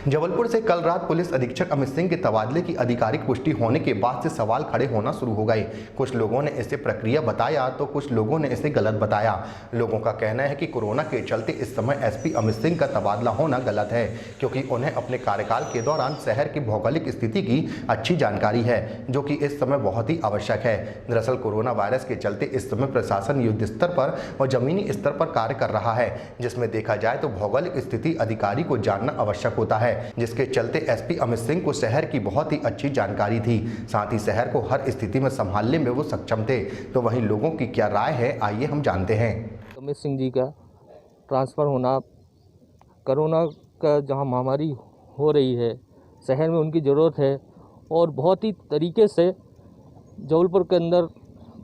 जबलपुर से कल रात पुलिस अधीक्षक अमित सिंह के तबादले की आधिकारिक पुष्टि होने के बाद से सवाल खड़े होना शुरू हो गए। कुछ लोगों ने इसे प्रक्रिया बताया तो कुछ लोगों ने इसे गलत बताया। लोगों का कहना है कि कोरोना के चलते इस समय एसपी अमित सिंह का तबादला होना गलत है, क्योंकि उन्हें अपने कार्यकाल के दौरान शहर की भौगोलिक स्थिति की अच्छी जानकारी है, जो कि इस समय बहुत ही आवश्यक है। दरअसल कोरोना वायरस के चलते इस समय प्रशासन युद्ध स्तर पर और जमीनी स्तर पर कार्य कर रहा है, जिसमें देखा जाए तो भौगोलिक स्थिति अधिकारी को जानना आवश्यक होता है, जिसके चलते एसपी अमित सिंह को शहर की बहुत ही अच्छी जानकारी थी। साथ ही शहर को हर स्थिति में संभालने में वो सक्षम थे। तो वहीं लोगों की क्या राय है, आइए हम जानते हैं। अमित सिंह जी का ट्रांसफ़र होना, कोरोना का जहां महामारी हो रही है, शहर में उनकी ज़रूरत है और बहुत ही तरीके से जबलपुर के अंदर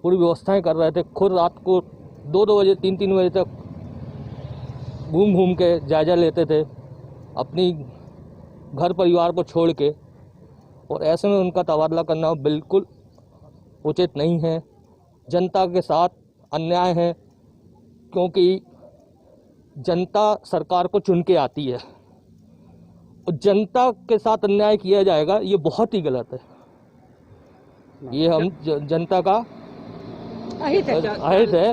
पूरी व्यवस्थाएं कर रहे थे। खुद रात को 2-2 बजे 3-3 बजे तक घूम के जायजा लेते थे अपनी घर परिवार को छोड़ के, और ऐसे में उनका तबादला करना बिल्कुल उचित नहीं है। जनता के साथ अन्याय है, क्योंकि जनता सरकार को चुन के आती है और जनता के साथ अन्याय किया जाएगा, ये बहुत ही गलत है। ये हम जनता का अहित है।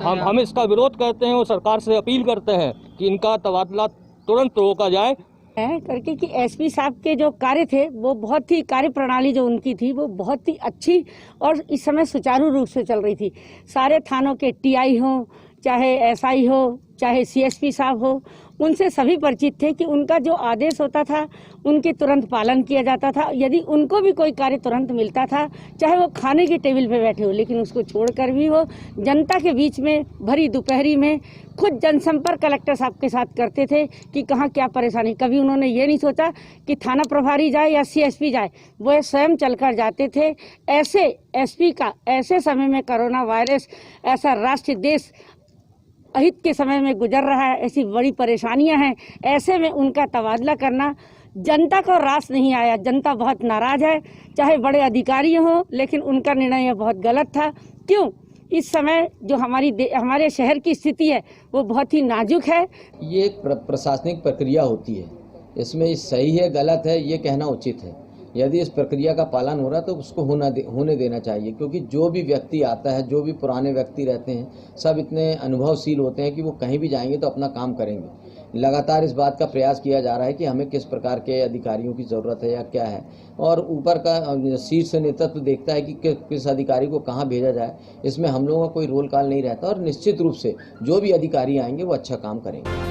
हम इसका विरोध करते हैं और सरकार से अपील करते हैं कि इनका तबादला तुरंत रोका जाए करके कि एसपी साहब के जो कार्य थे वो बहुत ही कार्य प्रणाली जो उनकी थी वो बहुत ही अच्छी और इस समय सुचारू रूप से चल रही थी। सारे थानों के टीआई हो, चाहे एसआई हो, चाहे सीएसपी साहब हो, उनसे सभी परिचित थे कि उनका जो आदेश होता था उनके तुरंत पालन किया जाता था। यदि उनको भी कोई कार्य तुरंत मिलता था, चाहे वो खाने की टेबल पे बैठे हो, लेकिन उसको छोड़कर भी वो जनता के बीच में भरी दोपहरी में खुद जनसंपर्क कलेक्टर साहब के साथ करते थे कि कहाँ क्या परेशानी। कभी उन्होंने ये नहीं सोचा कि थाना प्रभारी जाए या सीएसपी जाए, वो स्वयं चलकर जाते थे। ऐसे एसपी का ऐसे समय में कोरोना वायरस, ऐसा राष्ट्र देश अहित के समय में गुजर रहा है, ऐसी बड़ी परेशानियां हैं, ऐसे में उनका तबादला करना जनता को रास नहीं आया। जनता बहुत नाराज है, चाहे बड़े अधिकारी हों, लेकिन उनका निर्णय बहुत गलत था। क्यों? इस समय जो हमारे शहर की स्थिति है वो बहुत ही नाजुक है। ये एक प्रशासनिक प्रक्रिया होती है, इसमें सही है गलत है ये कहना उचित है। यदि इस प्रक्रिया का पालन हो रहा है तो उसको होने देना चाहिए, क्योंकि जो भी व्यक्ति आता है, जो भी पुराने व्यक्ति रहते हैं, सब इतने अनुभवशील होते हैं कि वो कहीं भी जाएंगे तो अपना काम करेंगे। लगातार इस बात का प्रयास किया जा रहा है कि हमें किस प्रकार के अधिकारियों की ज़रूरत है या क्या है, और ऊपर का शीर्ष नेतृत्व देखता है कि किस अधिकारी को कहाँ भेजा जाए। इसमें हम लोगों का कोई रोल कॉल नहीं रहता और निश्चित रूप से जो भी अधिकारी आएंगे वो अच्छा काम करेंगे।